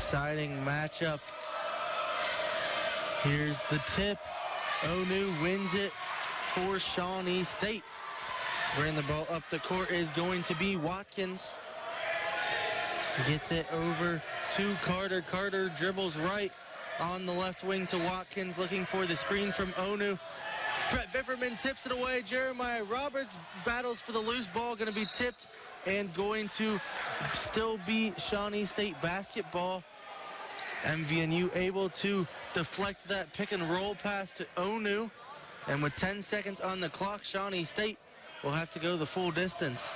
exciting matchup. Here's the tip. ONU wins it for Shawnee State. Bringing the ball up the court is going to be Watkins. Gets it over to Carter. Carter dribbles right on the left wing to Watkins, looking for the screen from ONU. Brett Vipperman tips it away. Jeremiah Roberts battles for the loose ball, going to be tipped and going to still be Shawnee State basketball. MVNU able to deflect that pick and roll pass to ONU. And with 10 seconds on the clock, Shawnee State will have to go the full distance.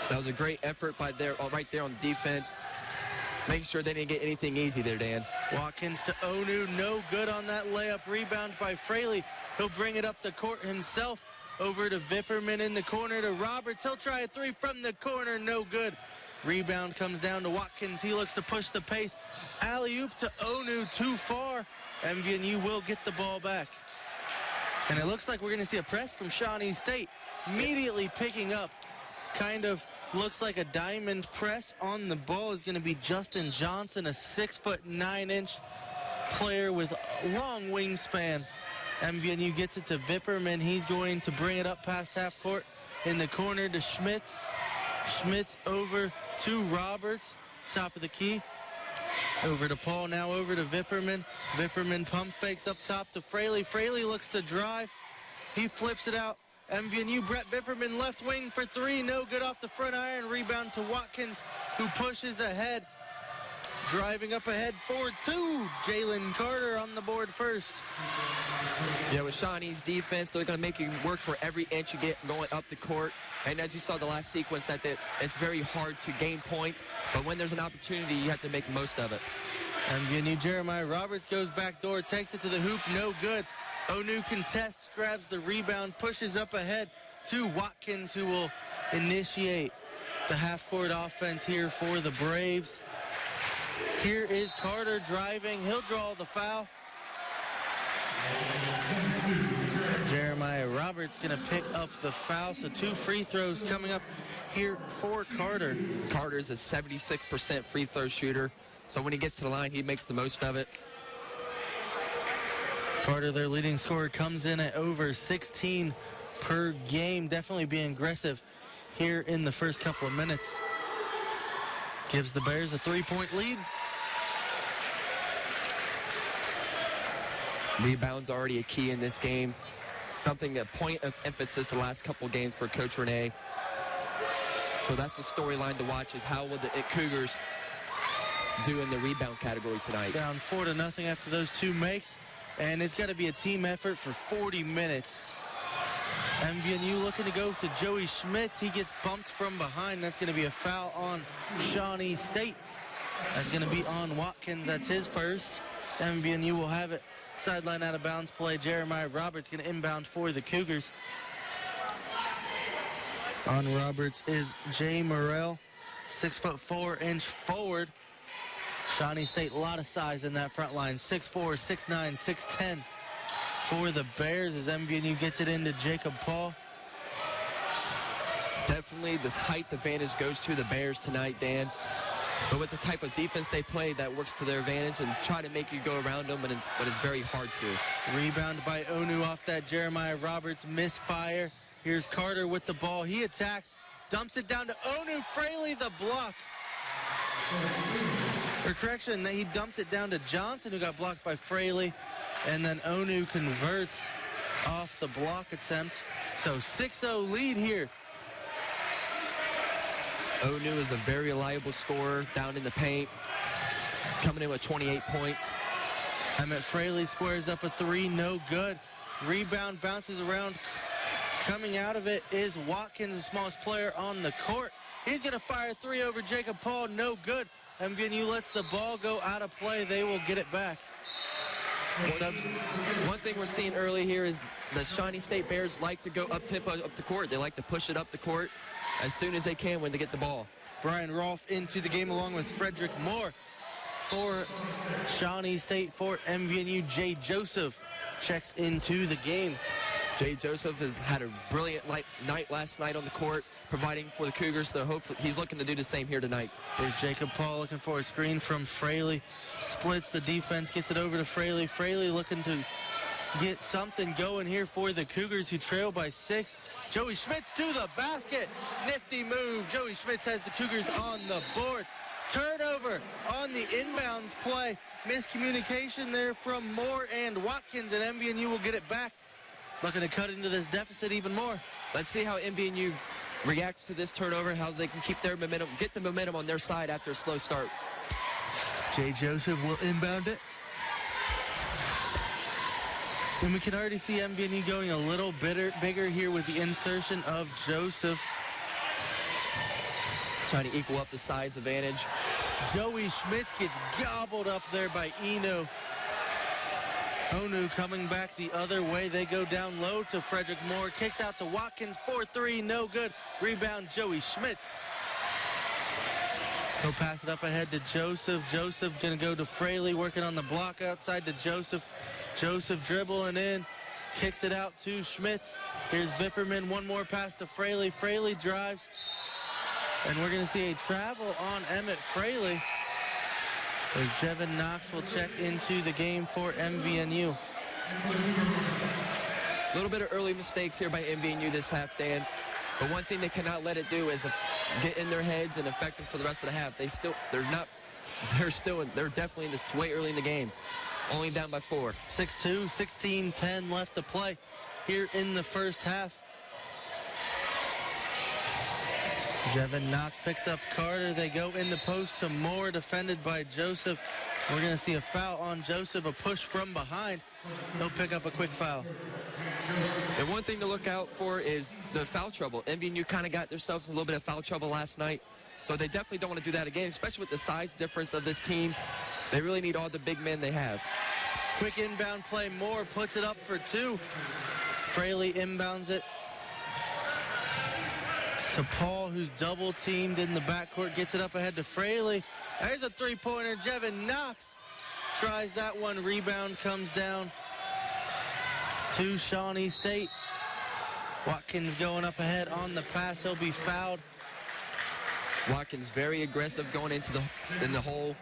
That was a great effort right there on the defense. Making sure they didn't get anything easy there, Dan. Watkins to ONU, no good on that layup. Rebound by Fraley. He'll bring it up the court himself. Over to Vipperman in the corner to Roberts. He'll try a three from the corner, no good. Rebound comes down to Watkins. He looks to push the pace. Alley-oop to ONU, too far. MVNU will get the ball back. And it looks like we're going to see a press from Shawnee State. Immediately picking up. Kind of looks like a diamond press on the ball is going to be Justin Johnson, a 6'9" player with a long wingspan. MVNU gets it to Vipperman. He's going to bring it up past half court in the corner to Schmitz. Schmitz over to Roberts, top of the key. Over to Paul, now over to Vipperman. Vipperman pump fakes up top to Fraley. Fraley looks to drive. He flips it out. MVNU, Brett Vipperman, left wing for three. No good off the front iron. Rebound to Watkins, who pushes ahead. Driving up ahead for two. Jalen Carter on the board first. Yeah, with Shawnee's defense, they're going to make you work for every inch you get going up the court. And as you saw the last sequence, that it's very hard to gain points. But when there's an opportunity, you have to make the most of it. MVNU, Jeremiah Roberts goes back door, takes it to the hoop, no good. ONU contests, grabs the rebound, pushes up ahead to Watkins, who will initiate the half-court offense here for the Braves. Here is Carter driving. He'll draw the foul. Jeremiah Roberts going to pick up the foul, so two free throws coming up here for Carter. Carter's a 76% free throw shooter, so when he gets to the line, he makes the most of it. Carter, their leading scorer, comes in at over 16 per game. Definitely being aggressive here in the first couple of minutes. Gives the Bears a 3-point lead. Rebound's already a key in this game. Something, a point of emphasis the last couple of games for Coach Renee. So that's the storyline to watch, is how will the Cougars do in the rebound category tonight. Down 4-0 after those two makes. And it's got to be a team effort for 40 minutes. MVNU looking to go to Joey Schmitz. He gets bumped from behind. That's going to be a foul on Shawnee State. That's going to be on Watkins. That's his first. MVNU will have it. Sideline out of bounds play. Jeremiah Roberts going to inbound for the Cougars. On Roberts is Jay Morrell, 6'4" forward. Shawnee State, a lot of size in that front line. 6'4", 6'9", 6'10" for the Bears as MVNU gets it into Jacob Paul. Definitely this height advantage goes to the Bears tonight, Dan. But with the type of defense they play, that works to their advantage and try to make you go around them, but it's very hard to. Rebound by ONU off that Jeremiah Roberts misfire. Here's Carter with the ball. He attacks, dumps it down to ONU. Fraley the block. Or correction, he dumped it down to Johnson, who got blocked by Fraley. And then ONU converts off the block attempt. So 6-0 lead here. ONU is a very reliable scorer down in the paint, coming in with 28 points. Emmett Fraley squares up a three, no good. Rebound bounces around. Coming out of it is Watkins, the smallest player on the court. He's going to fire a three over Jacob Paul, no good. MVNU lets the ball go out of play. They will get it back. One thing we're seeing early here is the Shawnee State Bears like to go up-tempo up the court. They like to push it up the court as soon as they can when they get the ball. Brian Rolfe into the game along with Frederick Moore for Shawnee State. For MVNU, Jay Joseph checks into the game. Jay Joseph has had a brilliant night last night on the court, providing for the Cougars, so hopefully he's looking to do the same here tonight. There's Jacob Paul looking for a screen from Fraley. Splits the defense, gets it over to Fraley. Fraley looking to get something going here for the Cougars, who trail by 6. Joey Schmitz to the basket. Nifty move. Joey Schmitz has the Cougars on the board. Turnover on the inbounds play. Miscommunication there from Moore and Watkins, and MVNU will get it back. Looking to cut into this deficit even more. Let's see how MVNU reacts to this turnover, how they can keep their momentum, get the momentum on their side after a slow start. Jay Joseph will inbound it. And we can already see MVNU going a little bigger here with the insertion of Joseph. Trying to equal up the size advantage. Joey Schmitz gets gobbled up there by Eno. Onu coming back the other way. They go down low to Frederick Moore. Kicks out to Watkins. 4-3, no good. Rebound, Joey Schmitz. He'll pass it up ahead to Joseph. Joseph going to go to Fraley, working on the block outside to Joseph. Joseph dribbling in. Kicks it out to Schmitz. Here's Vipperman. One more pass to Fraley. Fraley drives. And we're going to see a travel on Emmett Fraley, as Jevin Knox will check into the game for MVNU. A little bit of early mistakes here by MVNU this half, Dan. But one thing they cannot let it do is get in their heads and affect them for the rest of the half. They're definitely in this way early in the game. Only down by 4. 6-2, 16-10 left to play here in the first half. Jevin Knox picks up Carter. They go in the post to Moore, defended by Joseph. We're going to see a foul on Joseph, a push from behind. He'll pick up a quick foul. And one thing to look out for is the foul trouble. MVNU kind of got themselves in a little bit of foul trouble last night, so they definitely don't want to do that again, especially with the size difference of this team. They really need all the big men they have. Quick inbound play. Moore puts it up for 2. Fraley inbounds it to Paul, who's double teamed in the backcourt. Gets it up ahead to Fraley. There's a 3-pointer. Jevin Knox tries that one. Rebound comes down to Shawnee State. Watkins going up ahead on the pass. He'll be fouled. Watkins very aggressive going into in the hole.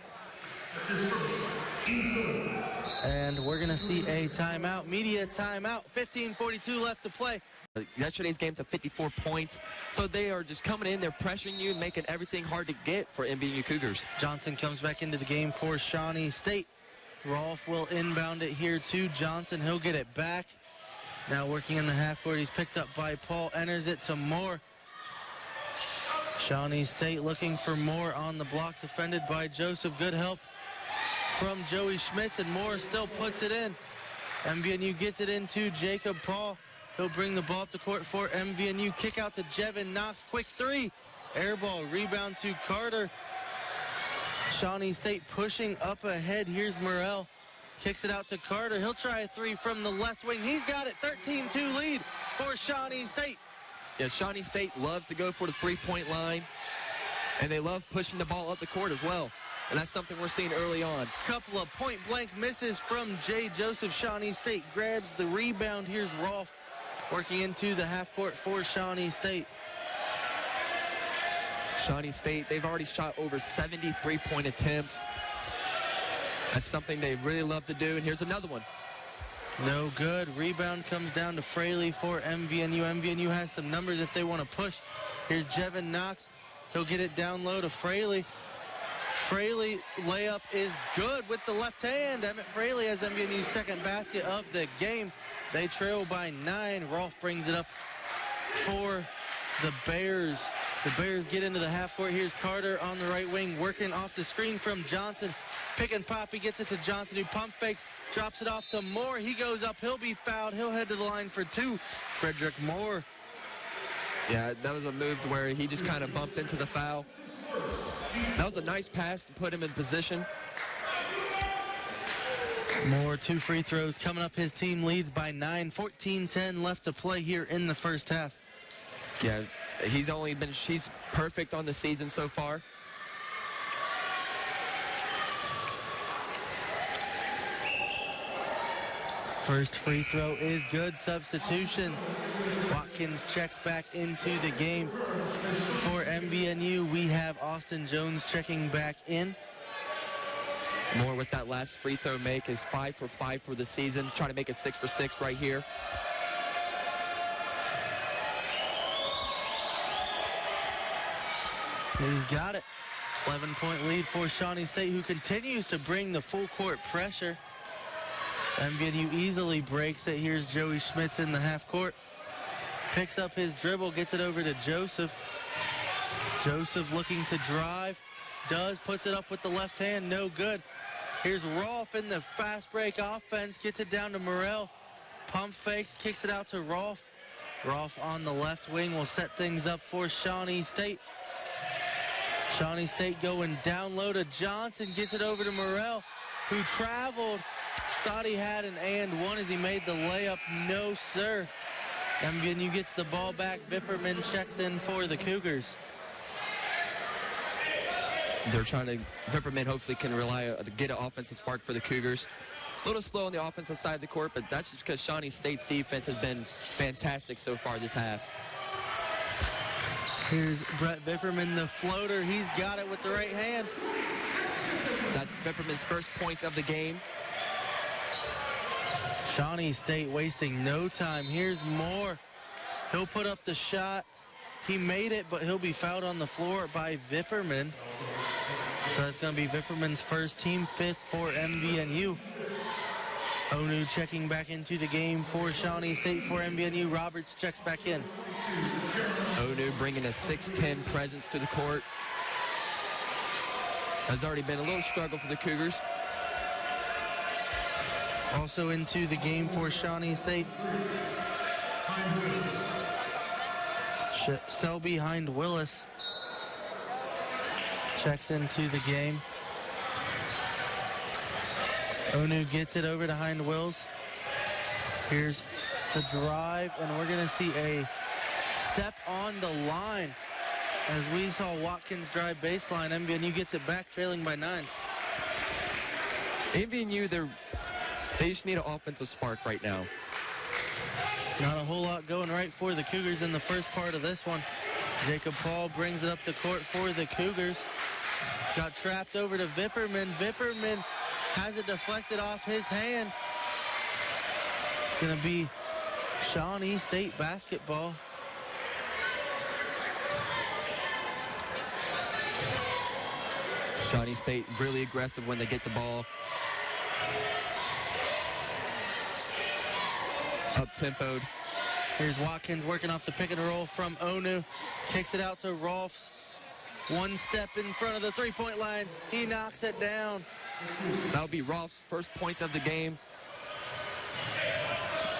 And we're going to see a timeout, media timeout. 15:42 left to play. Yesterday's game to 54 points. So they are just coming in, they're pressuring you, making everything hard to get for MVNU Cougars. Johnson comes back into the game for Shawnee State. Rolfe will inbound it here to Johnson. He'll get it back. Now working in the half court, he's picked up by Paul, enters it to Moore. Shawnee State looking for Moore on the block, defended by Joseph. Good help from Joey Schmitz, and Moore still puts it in. MVNU gets it into Jacob Paul. He'll bring the ball up the court for MVNU. Kick out to Jevin Knox. Quick 3. Air ball. Rebound to Carter. Shawnee State pushing up ahead. Here's Morrell. Kicks it out to Carter. He'll try a 3 from the left wing. He's got it. 13-2 lead for Shawnee State. Yeah, Shawnee State loves to go for the 3-point line, and they love pushing the ball up the court as well. And that's something we're seeing early on. Couple of point-blank misses from Jay Joseph. Shawnee State grabs the rebound. Here's Rolfe working into the half court for Shawnee State. Shawnee State, they've already shot over 70 3-point attempts. That's something they really love to do. And here's another one. No good. Rebound comes down to Fraley for MVNU. MVNU has some numbers if they want to push. Here's Jevin Knox. He'll get it down low to Fraley. Fraley layup is good with the left hand. Emmett Fraley has MVNU's second basket of the game. They trail by 9. Rolfe brings it up for the Bears. The Bears get into the half court. Here's Carter on the right wing, working off the screen from Johnson. Pick and pop. He gets it to Johnson, who pump fakes, drops it off to Moore. He goes up. He'll be fouled. He'll head to the line for 2. Frederick Moore. Yeah, that was a move to where he just kind of bumped into the foul. That was a nice pass to put him in position. Moore, 2 free throws coming up. His team leads by 9. 14-10 left to play here in the first half. Yeah, she's perfect on the season so far. First free throw is good. Substitutions. Watkins checks back into the game. For MVNU, we have Austin Jones checking back in. Moore with that last free throw make is 5 for 5 for the season. Trying to make it 6 for 6 right here. He's got it. 11-point lead for Shawnee State, who continues to bring the full court pressure. MVNU easily breaks it. Here's Joey Schmitz in the half court. Picks up his dribble, gets it over to Joseph. Joseph looking to drive. Puts it up with the left hand, no good. Here's Rolfe in the fast break offense, gets it down to Morrell. Pump fakes, kicks it out to Rolfe. Rolfe on the left wing will set things up for Shawnee State. Shawnee State going down low to Johnson, gets it over to Morrell, who traveled. Thought he had an and one as he made the layup. No, sir. MVNU gets the ball back. Vipperman checks in for the Cougars. They're trying to, Vipperman hopefully can get an offensive spark for the Cougars. A little slow on the offensive side of the court, but that's just because Shawnee State's defense has been fantastic so far this half. Here's Brett Vipperman, the floater. He's got it with the right hand. That's Vipperman's first points of the game. Shawnee State wasting no time. Here's Moore. He'll put up the shot. He made it, but he'll be fouled on the floor by Vipperman. So that's going to be Vipperman's first, team fifth for MVNU. Onu checking back into the game for Shawnee State for MVNU. Roberts checks back in. Onu bringing a 6'10" presence to the court. Has already been a little struggle for the Cougars. Also into the game for Shawnee State. Selby behind Willis. Checks into the game. Onu gets it over to Hind Wills. Here's the drive, and we're going to see a step on the line as we saw Watkins drive baseline. MVNU gets it back, trailing by 9. MVNU, they just need an offensive spark right now. Not a whole lot going right for the Cougars in the first part of this one. Jacob Paul brings it up the court for the Cougars. Got trapped over to Vipperman. Vipperman has it deflected off his hand. It's going to be Shawnee State basketball. Shawnee State really aggressive when they get the ball. Up-tempoed. Here's Watkins working off the pick and roll from Onu. Kicks it out to Rolfs. One step in front of the three-point line. He knocks it down. That'll be Rolf's first points of the game.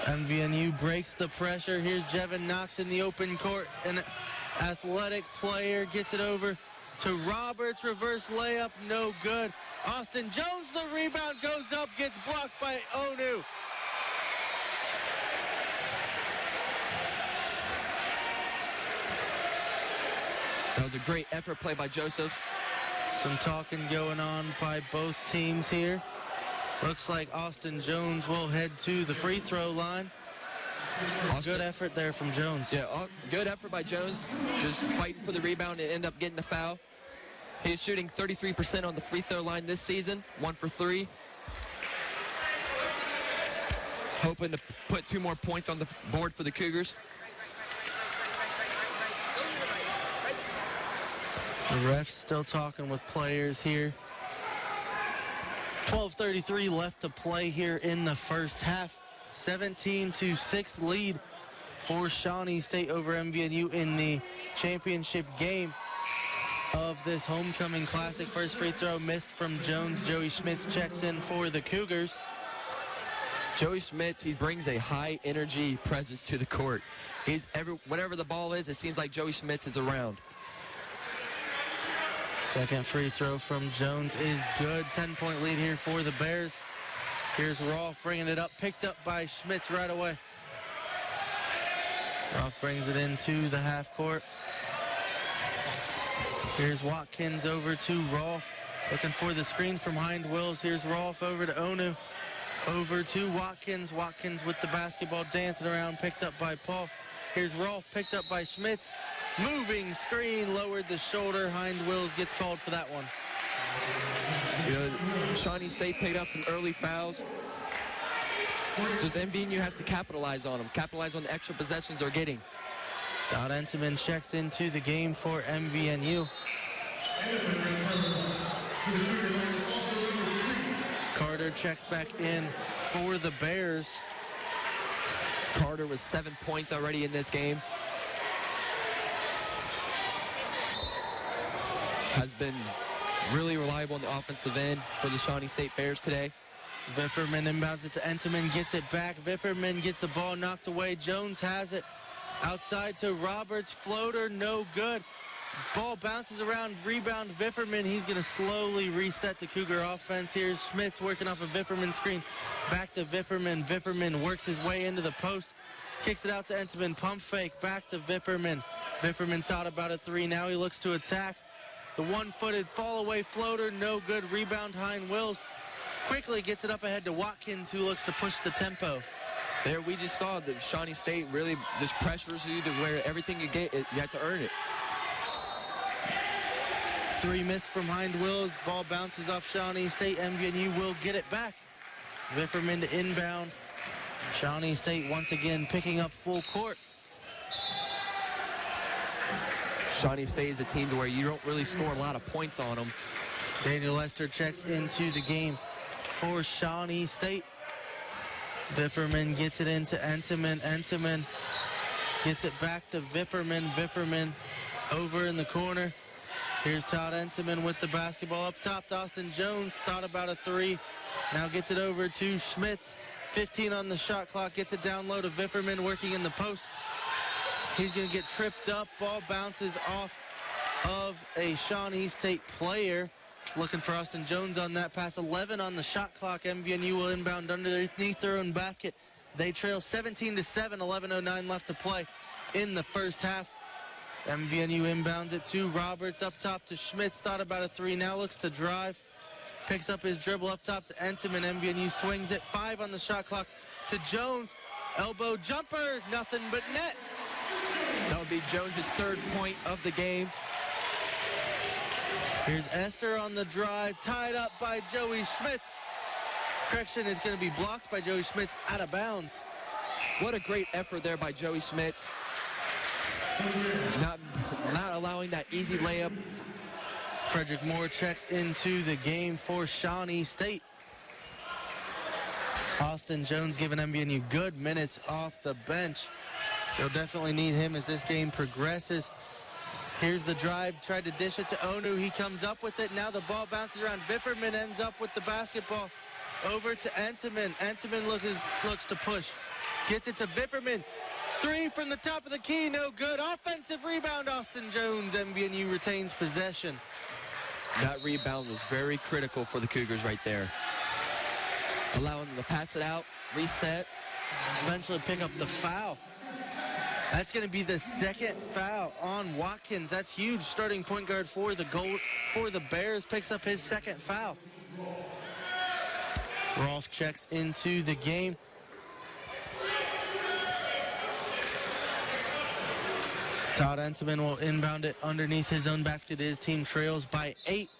MVNU breaks the pressure. Here's Jevin Knox in the open court. An athletic player gets it over to Roberts. Reverse layup, no good. Austin Jones, the rebound goes up, gets blocked by Onu. That was a great effort play by Joseph. Some talking going on by both teams here. Looks like Austin Jones will head to the free throw line. Good effort there from Jones. Yeah, good effort by Jones. Just fighting for the rebound and end up getting the foul. He's shooting 33% on the free throw line this season, 1 for 3. Hoping to put 2 more points on the board for the Cougars. The ref's still talking with players here. 12:33 left to play here in the first half. 17-6 lead for Shawnee State over MVNU in the championship game of this homecoming classic. First free throw missed from Jones. Joey Schmitz checks in for the Cougars. Joey Schmitz, he brings a high energy presence to the court. Whenever the ball is, it seems like Joey Schmitz is around. Second free throw from Jones is good. 10-point lead here for the Bears. Here's Rolfe bringing it up, picked up by Schmitz right away. Rolfe brings it into the half court. Here's Watkins over to Rolfe, looking for the screen from Hind Wills. Here's Rolfe over to Onu. Over to Watkins. Watkins with the basketball dancing around, picked up by Paul. Here's Rolf, picked up by Schmitz. Moving screen, lowered the shoulder. Hind Wills gets called for that one. You know, Shawnee State picked up some early fouls. Just MVNU has to capitalize on them, capitalize on the extra possessions they're getting. Todd Entenman checks into the game for MVNU. Carter checks back in for the Bears. Carter with 7 points already in this game. Has been really reliable on the offensive end for the Shawnee State Bears today. Vipperman inbounds it to Entenman, gets it back. Vipperman gets the ball knocked away. Jones has it. Outside to Roberts, floater, no good. Ball bounces around, rebound Vipperman. He's going to slowly reset the Cougar offense. Here's Schmitz working off a Vipperman screen. Back to Vipperman. Vipperman works his way into the post. Kicks it out to Entenman. Pump fake. Back to Vipperman. Vipperman thought about a three. Now he looks to attack. The one-footed fall-away floater, no good. Rebound, Hind Wills. Quickly gets it up ahead to Watkins, who looks to push the tempo. There we just saw that Shawnee State really just pressures you to where everything you get, you have to earn it. Three missed from Hind Wills. Ball bounces off Shawnee State. MVNU will get it back. Vipperman to inbound. Shawnee State once again picking up full court. Shawnee State is a team to where you don't really score a lot of points on them. Daniel Lester checks into the game for Shawnee State. Vipperman gets it into Entenman. Entenman gets it back to Vipperman. Vipperman over in the corner. Here's Todd Entenman with the basketball up top. Austin Jones thought about a three. Now gets it over to Schmitz. 15 on the shot clock. Gets it down low to Vipperman working in the post. He's going to get tripped up. Ball bounces off of a Shawnee State player. Looking for Austin Jones on that pass. 11 on the shot clock. MVNU will inbound underneath their own basket. They trail 17-7. 11:09 left to play in the first half. MVNU inbounds it to Roberts up top to Schmitz. Thought about a three. Now looks to drive. Picks up his dribble up top to Entenman. MVNU swings it. 5 on the shot clock to Jones. Elbow jumper. Nothing but net. That would be Jones's 3rd point of the game. Here's Esther on the drive, tied up by Joey Schmitz. Correction, is going to be blocked by Joey Schmitz out of bounds. What a great effort there by Joey Schmitz. Not allowing that easy layup. Frederick Moore checks into the game for Shawnee State. Austin Jones giving MVNU good minutes off the bench. They'll definitely need him as this game progresses. Here's the drive, tried to dish it to Onu. He comes up with it. Now the ball bounces around. Vipperman ends up with the basketball. Over to Entenman. Entenman looks to push. Gets it to Vipperman. Three from the top of the key, no good. Offensive rebound, Austin Jones. MVNU retains possession. That rebound was very critical for the Cougars right there. Allowing them to pass it out, reset. Eventually pick up the foul. That's going to be the 2nd foul on Watkins. That's huge. Starting point guard for the Bears picks up his 2nd foul. Rolf checks into the game. Todd Entenman will inbound it underneath his own basket. His team trails by 8.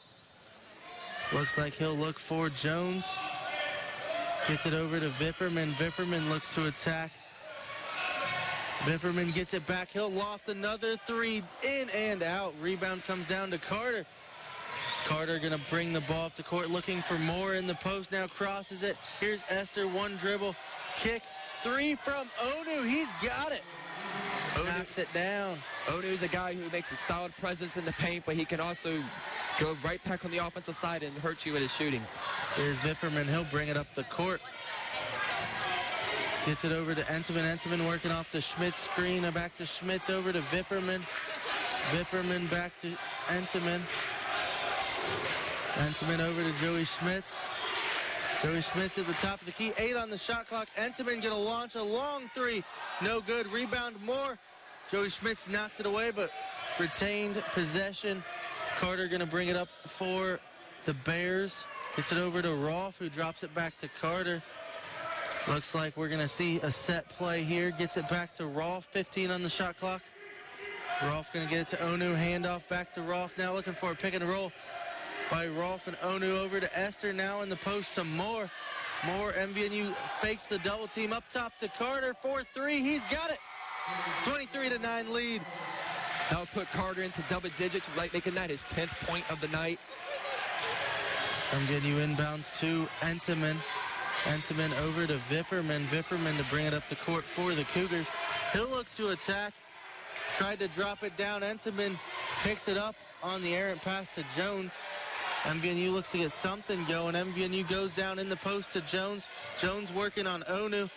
Looks like he'll look for Jones. Gets it over to Vipperman. Vipperman looks to attack. Vipperman gets it back. He'll loft another three, in and out. Rebound comes down to Carter. Carter going to bring the ball up to court, looking for more in the post. Now crosses it. Here's Esther, one dribble, kick, 3 from Onu. He's got it. Knocks it down. Onu's a guy who makes a solid presence in the paint, but he can also go right back on the offensive side and hurt you with his shooting. Here's Vipperman. He'll bring it up the court. Gets it over to Entenman. Entenman working off the Schmitz screen. Back to Schmitz, over to Vipperman. Vipperman back to Entenman. Entenman over to Joey Schmitz. Joey Schmitz at the top of the key. 8 on the shot clock. Entenman going to launch a long three. No good. Rebound more. Joey Schmitz knocked it away, but retained possession. Carter going to bring it up for the Bears. Gets it over to Rolf, who drops it back to Carter. Looks like we're going to see a set play here. Gets it back to Rolfe, 15 on the shot clock. Rolfe going to get it to Onu, handoff back to Rolfe. Now looking for a pick and roll by Rolfe and Onu over to Esther. Now in the post to Moore. Moore, MVNU fakes the double team up top to Carter, 4-3. He's got it. 23-9 lead. That would put Carter into double digits, like making that his 10th point of the night. MVNU inbounds to Entenmann. Entenmann over to Vipperman. Vipperman to bring it up the court for the Cougars. He'll look to attack. Tried to drop it down. Entenmann picks it up on the errant pass to Jones. MVNU looks to get something going. MVNU goes down in the post to Jones. Jones working on Onu.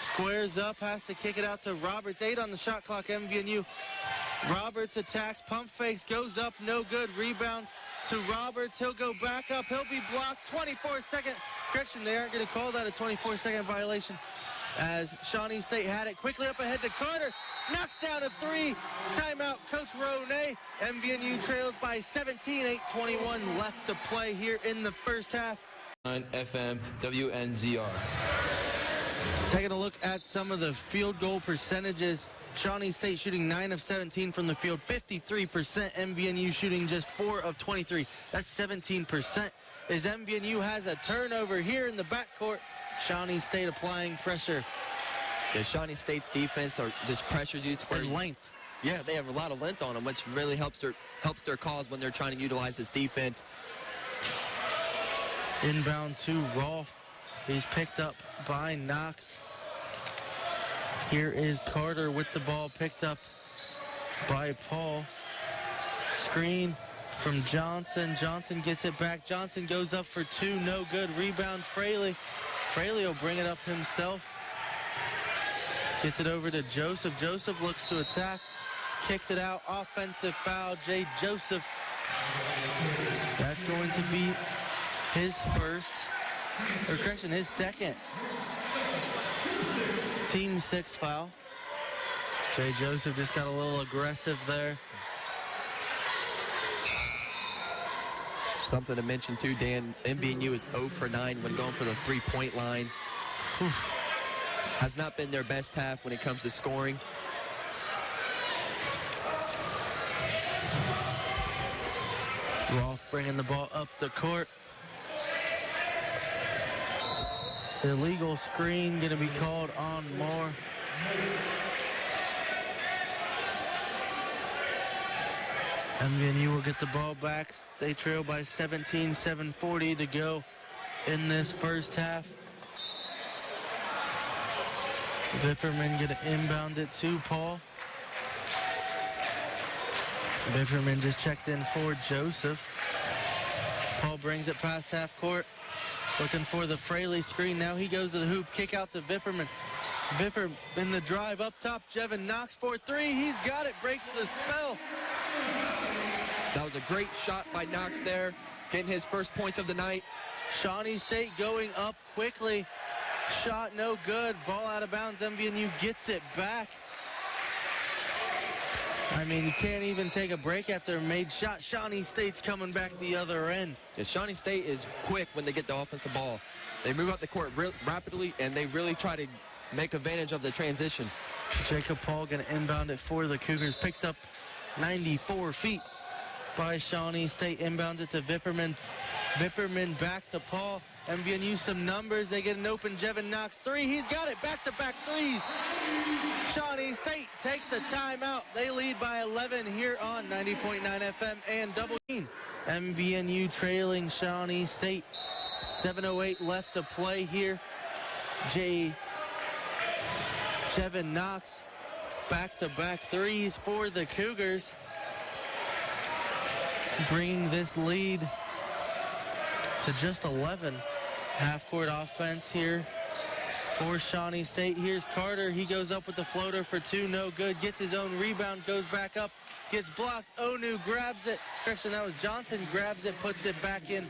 Squares up, has to kick it out to Roberts. 8 on the shot clock, MVNU. Roberts attacks, pump fakes, goes up, no good. Rebound to Roberts. He'll go back up. He'll be blocked. 24-second. Correction, they aren't going to call that a 24-second violation, as Shawnee State had it. Quickly up ahead to Carter. Knocks down a 3. Timeout, Coach Ronay. MVNU trails by 17. 8:21 left to play here in the first half. On FM WNZR. Taking a look at some of the field goal percentages. Shawnee State shooting 9 of 17 from the field, 53%. MVNU shooting just 4 of 23. That's 17%. As MVNU has a turnover here in the backcourt. Shawnee State applying pressure. Yeah, Shawnee State's defense just pressures you to where length. Yeah, they have a lot of length on them, which really helps their cause when they're trying to utilize this defense. Inbound to Rolfe. He's picked up by Knox. Here is Carter with the ball, picked up by Paul. Screen from Johnson. Johnson gets it back. Johnson goes up for 2, no good. Rebound Fraley. Fraley will bring it up himself. Gets it over to Joseph. Joseph looks to attack. Kicks it out. Offensive foul. Jay Joseph. That's going to be his first, or correction, his second team 6 foul. Jay Joseph just got a little aggressive there. Something to mention too, Dan, MVNU is 0 for 9 when going for the 3-point line. Has not been their best half when it comes to scoring. Rolfe bringing the ball up the court. Illegal screen going to be called on Moore. MVNU will get the ball back. They trail by 17, 7:40 to go in this first half. Vipperman going to inbound it to Paul. Vipperman just checked in for Joseph. Paul brings it past half court. Looking for the Fraley screen. Now he goes to the hoop. Kick out to Vipperman. Vipper in the drive up top. Jevin Knox for 3. He's got it. Breaks the spell. That was a great shot by Knox there. Getting his first points of the night. Shawnee State going up quickly. Shot no good. Ball out of bounds. MVNU gets it back. I mean, you can't even take a break after a made shot. Shawnee State's coming back the other end. Yeah, Shawnee State is quick when they get the offensive ball. They move up the court rapidly, and they really try to make advantage of the transition. Jacob Paul going to inbound it for the Cougars. Picked up 94 feet by Shawnee State. Inbound it to Vipperman. Vipperman back to Paul. MVNU some numbers. They get an open Jevin Knox 3. He's got it. Back-to-back threes. Shawnee State takes a timeout. They lead by 11 here on 90.9 FM and double. MVNU trailing Shawnee State. 7:08 left to play here. Jevin Knox. Back-to-back threes for the Cougars. Bringing this lead to just 11. Half-court offense here for Shawnee State. Here's Carter. He goes up with the floater for 2. No good. Gets his own rebound. Goes back up. Gets blocked. Onu grabs it. Correction, that was Johnson. Grabs it. Puts it back in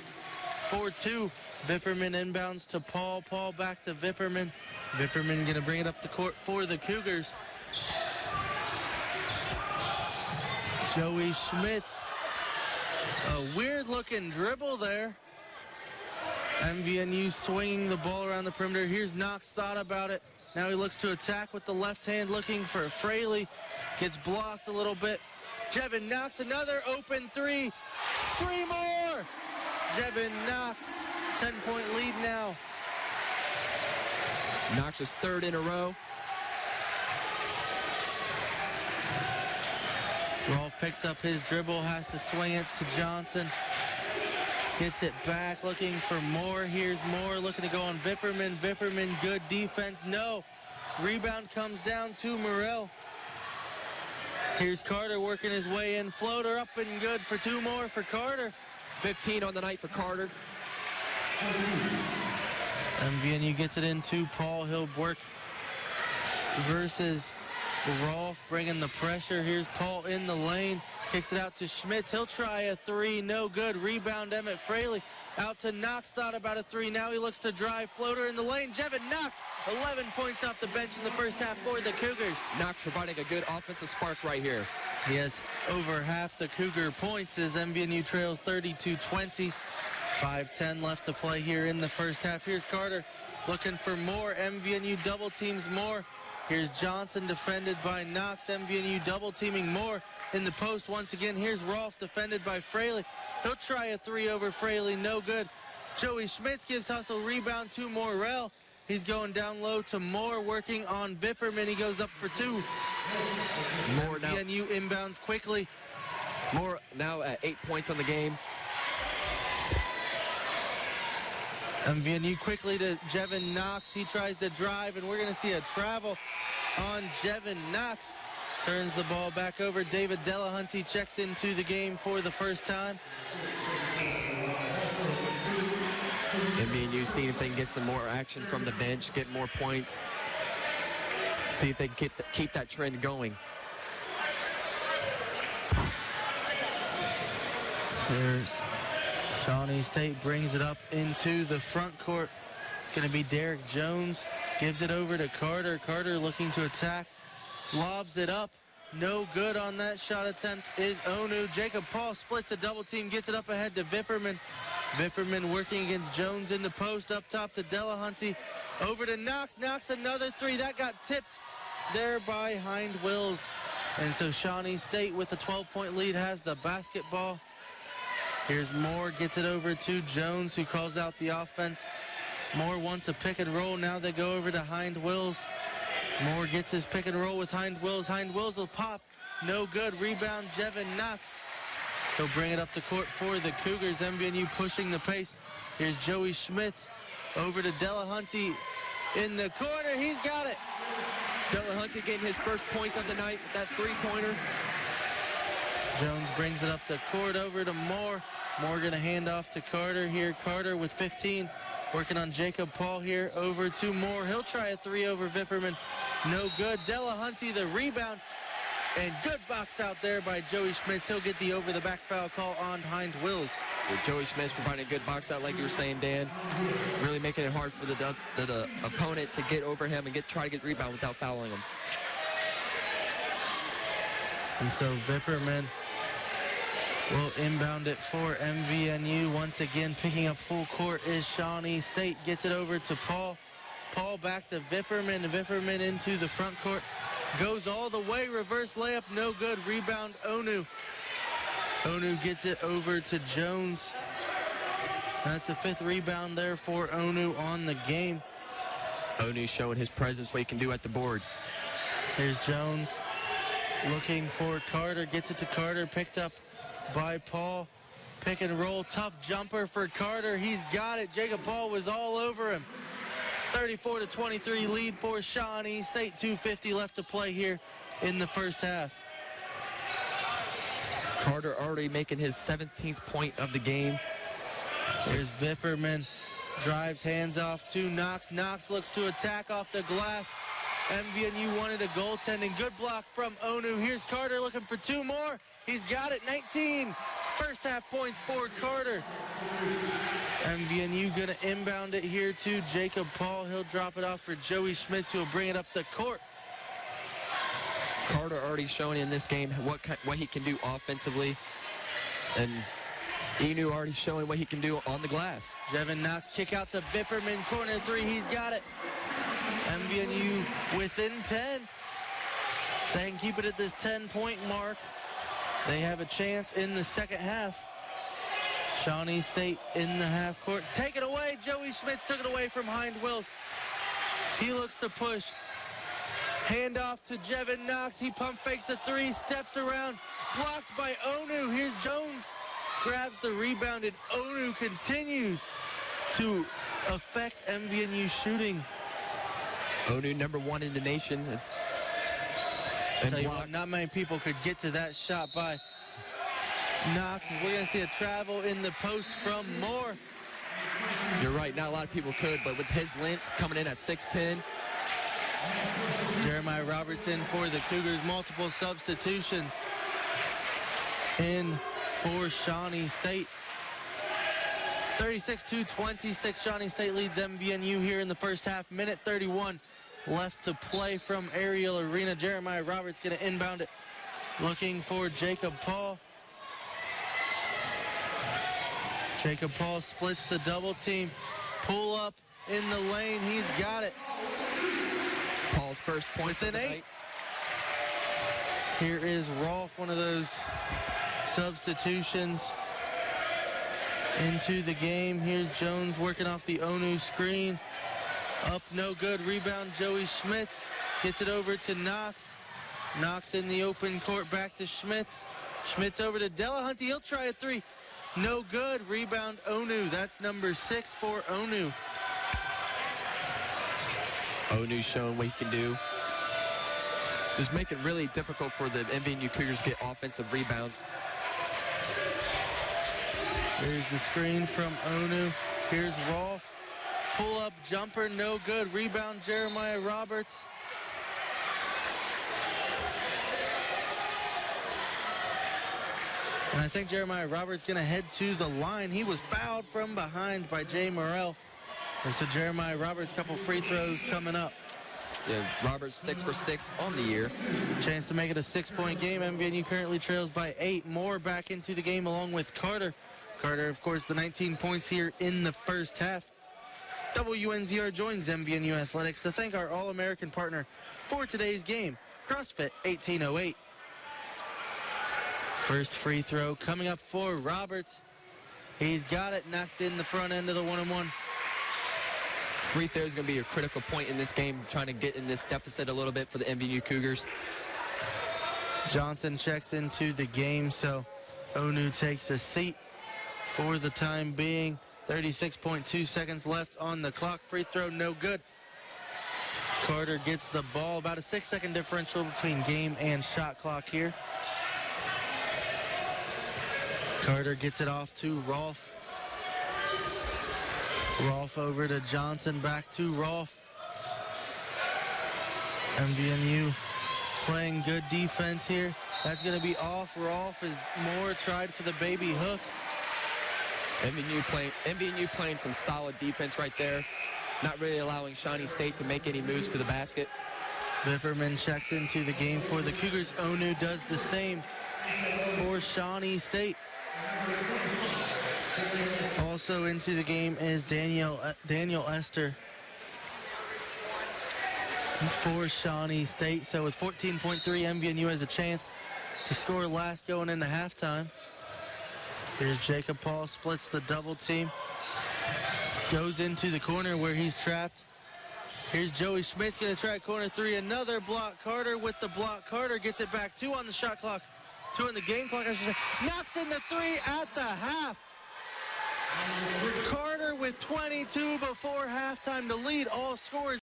for 2. Vipperman inbounds to Paul. Paul back to Vipperman. Vipperman going to bring it up the court for the Cougars. Joey Schmitz. A weird-looking dribble there. MVNU swinging the ball around the perimeter. Here's Knox, thought about it. Now he looks to attack with the left hand, looking for Fraley. Gets blocked a little bit. Jevin Knox, another open three. Three more! Jevin Knox, 10-point lead now. Knox's third in a row. Rolf picks up his dribble, has to swing it to Johnson. Gets it back, looking for Moore. Here's Moore looking to go on Vipperman. Vipperman, good defense. No. Rebound comes down to Morrell. Here's Carter working his way in. Floater up and good for two more for Carter. 15 on the night for Carter. MVNU gets it into Paul. He'll work versus Rolf, bringing the pressure. Here's Paul in the lane. Kicks it out to Schmitz. He'll try a three. No good. Rebound Emmett Fraley. Out to Knox. Thought about a three. Now he looks to drive. Floater in the lane. Jevin Knox, 11 points off the bench in the first half for the Cougars. Knox providing a good offensive spark right here. He has over half the Cougar points as MVNU trails 32-20. 5:10 left to play here in the first half. Here's Carter looking for more. MVNU double teams more. Here's Johnson defended by Knox. MVNU double teaming more in the post once again. Here's Rolf defended by Fraley. He'll try a three over Fraley. No good. Joey Schmitz gives hustle. Rebound to Morrell. He's going down low to Moore, working on Vipperman. He goes up for two. Moore now. MVNU inbounds quickly. Moore now at 8 points on the game. MVNU quickly to Jevin Knox. He tries to drive, and we're going to see a travel on Jevin Knox. Turns the ball back over. David Delahunty checks into the game for the first time. MVNU seeing if they can get some more action from the bench, get more points. See if they can keep that trend going. There's Shawnee State brings it up into the front court. It's going to be Derek Jones. Gives it over to Carter. Carter looking to attack. Lobs it up. No good on that shot attempt is Onu. Jacob Paul splits a double team. Gets it up ahead to Vipperman. Vipperman working against Jones in the post. Up top to Delahunty. Over to Knox. Knox another three. That got tipped there by Hind Wills. And so Shawnee State with a 12-point lead has the basketball. Here's Moore, gets it over to Jones, who calls out the offense. Moore wants a pick and roll. Now they go over to Hind Wills. Moore gets his pick and roll with Hind Wills. Hind Wills will pop. No good. Rebound, Jevin Knox. He'll bring it up the court for the Cougars. MVNU pushing the pace. Here's Joey Schmitz over to Delahunty in the corner. He's got it. Delahunty getting his first points of the night with that three-pointer. Jones brings it up the court over to Moore. Moore going to hand off to Carter here. Carter with 15. Working on Jacob Paul here. Over to Moore. He'll try a three over Vipperman. No good. Delahunty the rebound. And good box out there by Joey Schmitz. He'll get the over-the-back foul call on Hind Wills. With Joey Schmitz providing a good box out like you were saying, Dan. Really making it hard for the opponent to get over him and try to get the rebound without fouling him. And so Vipperman will inbound it for MVNU. Once again, picking up full court is Shawnee State. Gets it over to Paul. Paul back to Vipperman. Vipperman into the front court. Goes all the way. Reverse layup. No good. Rebound, Onu. Onu gets it over to Jones. That's the fifth rebound there for Onu on the game. Onu showing his presence, what he can do at the board. Here's Jones looking for Carter. Gets it to Carter. Picked up by Paul. Pick and roll. Tough jumper for Carter. He's got it. Jacob Paul was all over him. 34-23 lead for Shawnee State. 2:50 left to play here in the first half. Carter already making his 17th point of the game. There's Vipperman. Drives hands off to Knox. Knox looks to attack off the glass. MVNU wanted a goaltending. Good block from Onu. Here's Carter looking for two more. He's got it. 19. First half points for Carter. MVNU gonna inbound it here to Jacob Paul. He'll drop it off for Joey Schmitz, who'll bring it up the court. Carter already shown in this game what he can do offensively. And MVNU already showing what he can do on the glass. Jevin Knox kick out to Bipperman, corner three, he's got it. MVNU within 10. They can keep it at this 10-point mark. They have a chance in the second half. Shawnee State in the half court. Take it away. Joey Schmitz took it away from Hind Wills. He looks to push. Handoff to Jevin Knox. He pump fakes the three, steps around. Blocked by Onu. Here's Jones. Grabs the rebound, and Onu continues to affect MVNU shooting. Onu #1 in the nation. And Tell you what, not many people could get to that shot by Knox. We're going to see a travel in the post from Moore. You're right, not a lot of people could, but with his length coming in at 6'10". Jeremiah Robertson for the Cougars, multiple substitutions in for Shawnee State. 36-26, Shawnee State leads MVNU here in the first half. Minute 31 left to play from Ariel Arena. Jeremiah Roberts going to inbound it, looking for Jacob Paul. Jacob Paul splits the double team. Pull up in the lane, he's got it. Paul's first points in 8. Here is Rolfe, one of those substitutions into the game. Here's Jones working off the Onu screen. Up, no good. Rebound, Joey Schmitz gets it over to Knox. Knox in the open court, back to Schmitz. Schmitz over to Delahunty. He'll try a three. No good. Rebound, Onu. That's number 6 for Onu. Onu showing what he can do. Just make it really difficult for the MVNU Cougars to get offensive rebounds. Here's the screen from Onu. Here's Rolfe. Pull-up jumper, no good. Rebound, Jeremiah Roberts. And I think Jeremiah Roberts going to head to the line. He was fouled from behind by Jay Morrell. And so Jeremiah Roberts, couple free throws coming up. Yeah, Roberts 6 for 6 on the year. Chance to make it a 6-point game. MVNU currently trails by 8. Moore back into the game along with Carter. Carter, of course, the 19 points here in the first half. WNZR joins MVNU Athletics to thank our All-American partner for today's game, CrossFit 1808. First free throw coming up for Roberts. He's got it, knocked in the front end of the one-on-one. Free throw is going to be a critical point in this game, trying to get in this deficit a little bit for the MVNU Cougars. Johnson checks into the game, so Onu takes a seat for the time being. 36.2 seconds left on the clock. Free throw, no good. Carter gets the ball. About a 6-second differential between game and shot clock here. Carter gets it off to Rolfe. Rolfe over to Johnson, back to Rolfe. MVNU playing good defense here. That's going to be off. Rolfe is Moore tried for the baby hook. MVNU playing some solid defense right there. Not really allowing Shawnee State to make any moves to the basket. Vipperman checks into the game for the Cougars. Onu does the same for Shawnee State. Also into the game is Daniel Esther for Shawnee State. So with 14.3, MVNU has a chance to score last going into halftime. Here's Jacob Paul, splits the double team. Goes into the corner where he's trapped. Here's Joey Schmitz going to try corner three. Another block. Carter with the block. Carter gets it back. 2 on the shot clock. 2 on the game clock, I should say. Knocks in the 3 at the half. Carter with 22 before halftime to lead all scorers.